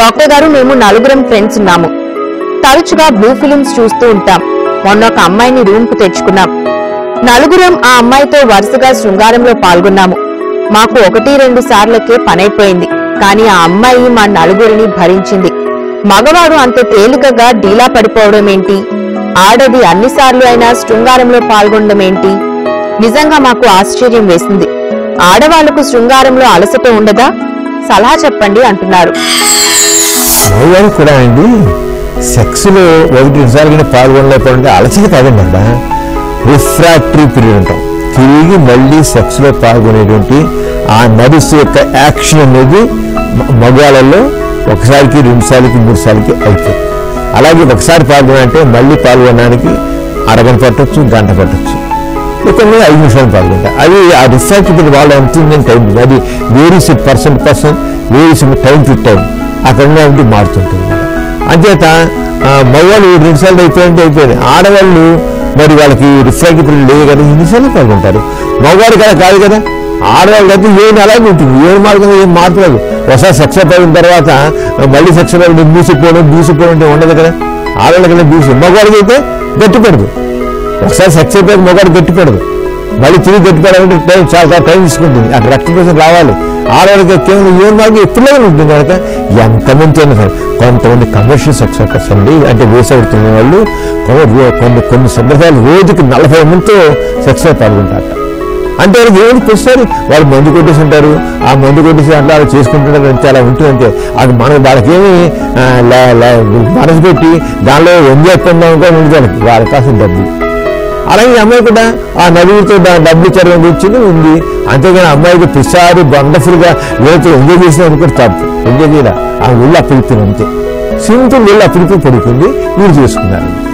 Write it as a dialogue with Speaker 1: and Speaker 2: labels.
Speaker 1: Doctor గారు మేము నలుగురం ఫ్రెండ్స్ ఉన్నాము. తరచుగా బ్లూ ఫిలిమ్స్ చూస్తూ ఉంటాం. మొన్న ఒక అమ్మాయిని రూమ్ కు తెచ్చుకున్నాం. నలుగురం ఆ అమ్మాయితో వరుసగా శృంగారంలో పాల్గొన్నాము. మాకు 1-2 సార్లకే పనైపోయింది. కానీ ఆ అమ్మాయి మా నలుగురిని భరించింది. మగవాడు అంత తేలికగా డీలా పడిపోవడం ఏంటి? ఆడది అన్నిసార్లు అయినా శృంగారంలో పాల్గొనడం ఏంటి? నిజంగా మాకు ఆశ్చర్యం వేసింది. ఆడవాళ్లకు శృంగారంలో అలసట ఉండదా? సలహా చెప్పండి అంటున్నారు.
Speaker 2: కూడా అండి సెక్స్ లో 1-2 సార్లు పాల్గొనలేకపోతే అలసట కాదండి, అక్కడ రిఫ్రాక్టరీ పీరియడ్ అంటాం. తిరిగి మళ్ళీ సెక్స్ లో పాల్గొనేటువంటి ఆ నడుసు యొక్క యాక్షన్ అనేది మగవాళ్ళలో 1సారికి 2 సార్లకి 3 సార్లకి అవుతుంది. అలాగే ఒకసారి పాల్గొనంటే మళ్ళీ పాల్గొనడానికి అరగంట పట్టొచ్చు, గంట పట్టొచ్చు, కొన్ని 5 నిమిషాలు పాల్గొంటారు. అది ఆ రిఫ్రాక్టరీ పీరియడ్ వాళ్ళు ఎంతుందని టైం, అది varies person varies time to time అక్కడ మారుతుంటుంది. అంచేత మగవాళ్ళు 2 సార్లు అయిపోయింది. ఆడవాళ్ళు మరి వాళ్ళకి రిఫ్రాక్టరీ పీరియడ్ లేదు కదా, 2 సార్లు పాల్గొంటారు. మగవాడు కదా కాదు కదా, ఆడవాళ్ళకి అయితే ఏం అలాగే ఉంటుంది, ఏం మార్గం ఏం మార్చలేదు. ఒకసారి సెక్స్ అయిపోయిన తర్వాత మళ్ళీ సెక్స్ దూసిపోవడం అంటే ఉండదు కదా. ఆడవాళ్ళకైనా మగవాడికి అయితే గట్టిపడదు. ఒకసారి సెక్స్ అయిపోయి మగవాడు గట్టిపడదు, మళ్ళీ తిరిగి గట్టిపడాలంటే చాలా టైం తీసుకుంటుంది. అక్కడ రక్త ప్రసరణ రావాలి. ఆడవాళ్ళకి కేవలం ఏం మార్గం ఎప్పుడులాగా ఉంటుంది కనుక ఎంతమంది అయినా సరే. కొంతమంది కమర్షియల్ సెక్స్ వర్కర్స్ అండి, అంటే వేసవుతున్న వాళ్ళు కొన్ని సందర్భాలు రోజుకి 40 మందితో సెక్స్ లో పాల్గొంటారు. అంటే వాళ్ళకి ఏమైనా ప్రతిసారి వాళ్ళు మందు కొట్టేసి ఉంటారు, ఆ మందు కొట్టేసి అట్లా చేసుకుంటుంటారు. అంటే అలా ఉంటుందంటే అది వాళ్ళకేమి మనసు పెట్టి దానిలో ఎంజాయ్ పొందాం కూడా ఉంటుంది వాళ్ళకి కాసిన డబ్బు. అలాగే అమ్మాయి కూడా ఆ నలుగురితో డబ్బు ఇచ్చారని గురించి ఉంది. అంతేగాని అమ్మాయికి ప్రతిసారి వండర్ఫుల్ గా ఏదైతే ఎంజాయ్ చేసినా అనుకుంటే తప్పు. ఎంజాయ్ చేయాలి, ఆ ఒళ్ళు అప్పగిపోయింది అంతే. సింపుల్ ఒళ్ళు అప్పగిపోయి పడుతుంది, మీరు చేసుకున్నారు.